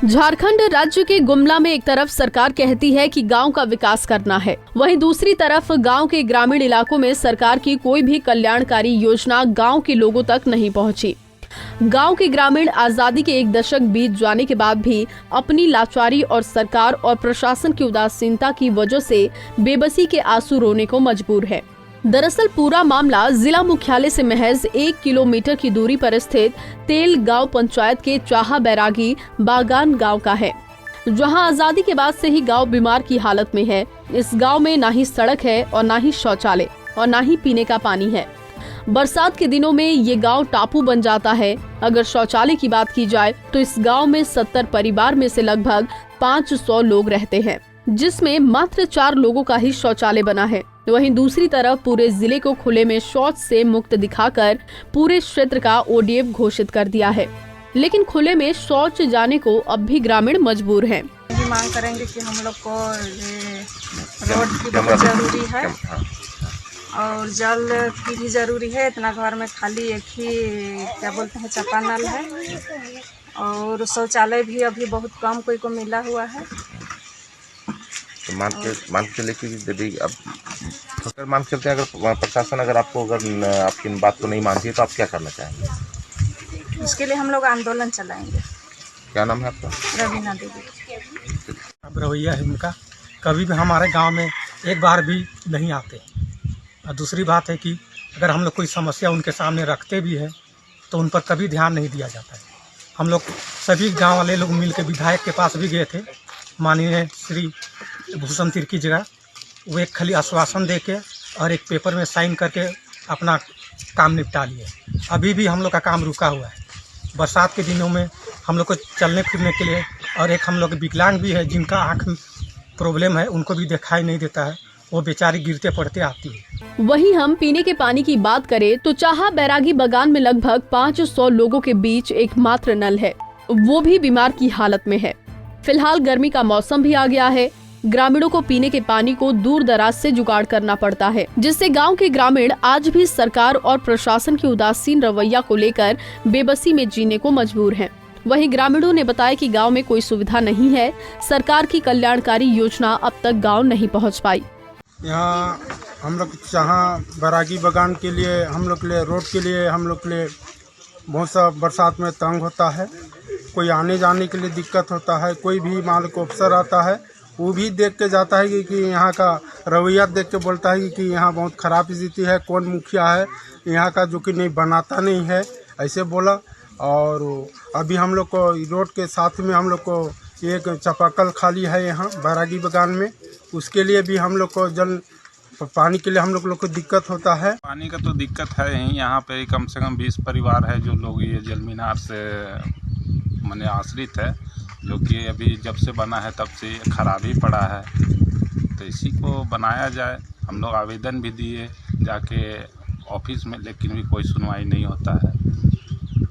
झारखंड राज्य के गुमला में एक तरफ सरकार कहती है कि गांव का विकास करना है, वहीं दूसरी तरफ गांव के ग्रामीण इलाकों में सरकार की कोई भी कल्याणकारी योजना गांव के लोगों तक नहीं पहुंची। गांव के ग्रामीण आजादी के एक दशक बीत जाने के बाद भी अपनी लाचारी और सरकार और प्रशासन की उदासीनता की वजह से बेबसी के आंसू रोने को मजबूर है। दरअसल पूरा मामला जिला मुख्यालय से महज 1 किलोमीटर की दूरी पर स्थित तेल गांव पंचायत के चाहा बैरागी बागान गांव का है, जहां आजादी के बाद से ही गांव बीमार की हालत में है। इस गांव में ना ही सड़क है और ना ही शौचालय और ना ही पीने का पानी है। बरसात के दिनों में ये गांव टापू बन जाता है। अगर शौचालय की बात की जाए तो इस गांव में 70 परिवार में से लगभग 500 लोग रहते हैं, जिसमें मात्र 4 लोगों का ही शौचालय बना है। वहीं दूसरी तरफ पूरे जिले को खुले में शौच से मुक्त दिखाकर पूरे क्षेत्र का ODF घोषित कर दिया है, लेकिन खुले में शौच जाने को अब भी ग्रामीण मजबूर हैं। मांग करेंगे कि हम लोग को रोड की बहुत जरूरी है और जल की भी जरूरी है। इतना घर में खाली एक ही क्या बोलते हैं चापानल है और शौचालय भी अभी बहुत कम कोई को मिला हुआ है। तो मान के चले कि यदि अब अगर मान के चलते हैं, अगर प्रशासन अगर आपकी बात को नहीं मानती है तो आप क्या करना चाहेंगे? उसके लिए हम लोग आंदोलन चलाएंगे। क्या नाम है आपका? रवीना देवी। अब रवैया है उनका, कभी भी हमारे गांव में एक बार भी नहीं आते। और दूसरी बात है कि अगर हम लोग कोई समस्या उनके सामने रखते भी हैं तो उन पर कभी ध्यान नहीं दिया जाता है। हम लोग सभी गांव वाले लोग मिलकर विधायक के पास भी गए थे, माननीय श्री भूषण तिर्की जगह। वो एक खाली आश्वासन दे के और एक पेपर में साइन करके अपना काम निपटा लिए। अभी भी हम लोग का काम रुका हुआ है। बरसात के दिनों में हम लोग को चलने फिरने के लिए, और एक हम लोग विकलांग भी है जिनका आँख प्रॉब्लम है, उनको भी दिखाई नहीं देता है, वो बेचारी गिरते पड़ते आती है। वहीं हम पीने के पानी की बात करें तो चाहा बैरागी बागान में लगभग 500 लोगों के बीच एकमात्र नल है, वो भी बीमार की हालत में है। फिलहाल गर्मी का मौसम भी आ गया है। ग्रामीणों को पीने के पानी को दूर दराज से जुगाड़ करना पड़ता है, जिससे गांव के ग्रामीण आज भी सरकार और प्रशासन की उदासीन रवैया को लेकर बेबसी में जीने को मजबूर हैं। वहीं ग्रामीणों ने बताया कि गांव में कोई सुविधा नहीं है, सरकार की कल्याणकारी योजना अब तक गांव नहीं पहुंच पाई। यहाँ हम लोग चाहा बैरागी बागान के लिए, हम लोग के लिए रोड के लिए, हम लोग के लिए बहुत सा बरसात में तंग होता है। कोई आने जाने के लिए दिक्कत होता है। कोई भी मान को अफसर आता है वो भी देख के जाता है कि यहाँ का रवैया देख के बोलता है कि यहाँ बहुत ख़राब स्थिति है, कौन मुखिया है यहाँ का जो कि नहीं बनाता नहीं है, ऐसे बोला। और अभी हम लोग को रोड के साथ में हम लोग को एक चापाकल खाली है यहाँ बैरागी बागान में, उसके लिए भी हम लोग को जल पानी के लिए हम लोग को दिक्कत होता है। पानी का तो दिक्कत है ही। यहाँ पे कम से कम 20 परिवार है जो लोग ये जल मीनार से माने आश्रित है, जो कि अभी जब से बना है तब से खराब ही पड़ा है। तो इसी को बनाया जाए। हम लोग आवेदन भी दिए जाके ऑफिस में, लेकिन भी कोई सुनवाई नहीं होता है।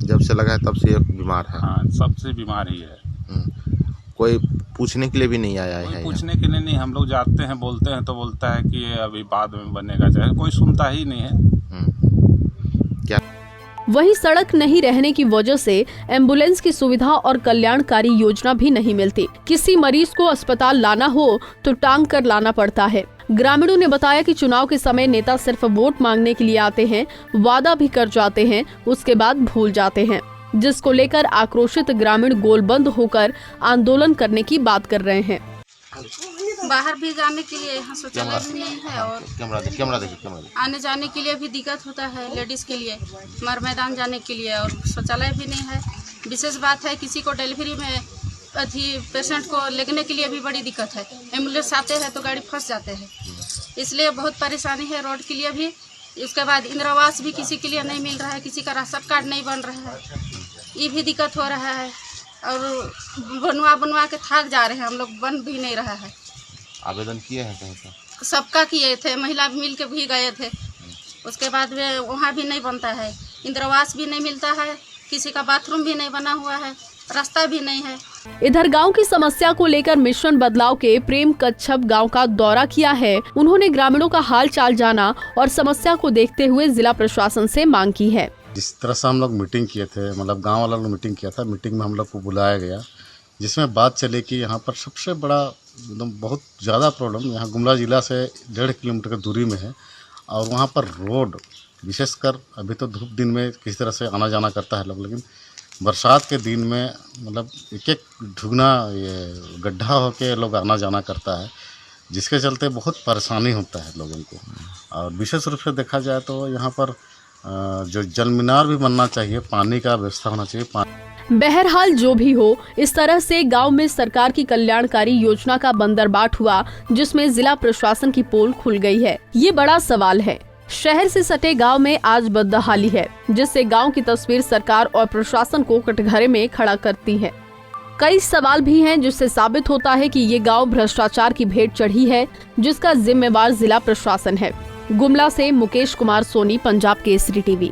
जब से लगा है तब से बीमार है। हाँ, सबसे बीमार ही है। कोई पूछने के लिए भी नहीं आया है? पूछने के लिए नहीं, हम लोग जाते हैं, बोलते हैं तो बोलता है कि ये अभी बाद में बनेगा, चाहे कोई सुनता ही नहीं है। क्या वहीं सड़क नहीं रहने की वजह से एम्बुलेंस की सुविधा और कल्याणकारी योजना भी नहीं मिलती। किसी मरीज को अस्पताल लाना हो तो टांग कर लाना पड़ता है। ग्रामीणों ने बताया कि चुनाव के समय नेता सिर्फ वोट मांगने के लिए आते हैं, वादा भी कर जाते हैं, उसके बाद भूल जाते हैं, जिसको लेकर आक्रोशित ग्रामीण गोलबंद होकर आंदोलन करने की बात कर रहे हैं। बाहर भी जाने के लिए यहाँ शौचालय भी नहीं है और कैमरा देखिए। आने जाने के लिए भी दिक्कत होता है लेडीज़ के लिए, मर मैदान जाने के लिए, और शौचालय भी नहीं है। विशेष बात है किसी को डिलीवरी में पेशेंट को लेने के लिए भी बड़ी दिक्कत है। एम्बुलेंस आते हैं तो गाड़ी फंस जाते हैं, इसलिए बहुत परेशानी है रोड के लिए भी। उसके बाद इंदिरा आवास भी किसी के लिए नहीं मिल रहा है, किसी का राशन कार्ड नहीं बन रहा है, ये भी दिक्कत हो रहा है। और बनवा के थक जा रहे हैं हम लोग, बन भी नहीं रहा है। आवेदन किए हैं कहीं पर? सबका किए थे, महिला मिल के भी गए थे, उसके बाद वहाँ भी नहीं बनता है। इंदिरा आवास भी नहीं मिलता है, किसी का बाथरूम भी नहीं बना हुआ है, रास्ता भी नहीं है। इधर गांव की समस्या को लेकर मिशन बदलाव के प्रेम कच्छप गांव का दौरा किया है। उन्होंने ग्रामीणों का हाल चाल जाना और समस्या को देखते हुए जिला प्रशासन से मांग की है। जिस तरह से हम लोग मीटिंग किए थे, मतलब गांव वाला लोग मीटिंग किया था, मीटिंग में हम लोग को बुलाया गया जिसमें बात चले कि यहाँ पर सबसे बड़ा एकदम बहुत ज़्यादा प्रॉब्लम यहाँ गुमला ज़िला से 1.5 किलोमीटर की दूरी में है और वहाँ पर रोड विशेषकर अभी तो धूप दिन में किसी तरह से आना जाना करता है लोग, लेकिन बरसात के दिन में मतलब एक एक ढुकना ये गड्ढा होके लोग आना जाना करता है, जिसके चलते बहुत परेशानी होता है लोगों को। और विशेष रूप से देखा जाए तो यहाँ पर जो जल मीनार भी बनना चाहिए, पानी का व्यवस्था होना चाहिए। बहरहाल जो भी हो, इस तरह से गांव में सरकार की कल्याणकारी योजना का बंदरबाट हुआ, जिसमें जिला प्रशासन की पोल खुल गई है। ये बड़ा सवाल है। शहर से सटे गांव में आज बदहाली है, जिससे गांव की तस्वीर सरकार और प्रशासन को कटघरे में खड़ा करती है। कई सवाल भी हैं, जिससे साबित होता है कि ये गांव भ्रष्टाचार की भेंट चढ़ी है, जिसका जिम्मेवार जिला प्रशासन है। गुमला से मुकेश कुमार सोनी, पंजाब केसरी टीवी।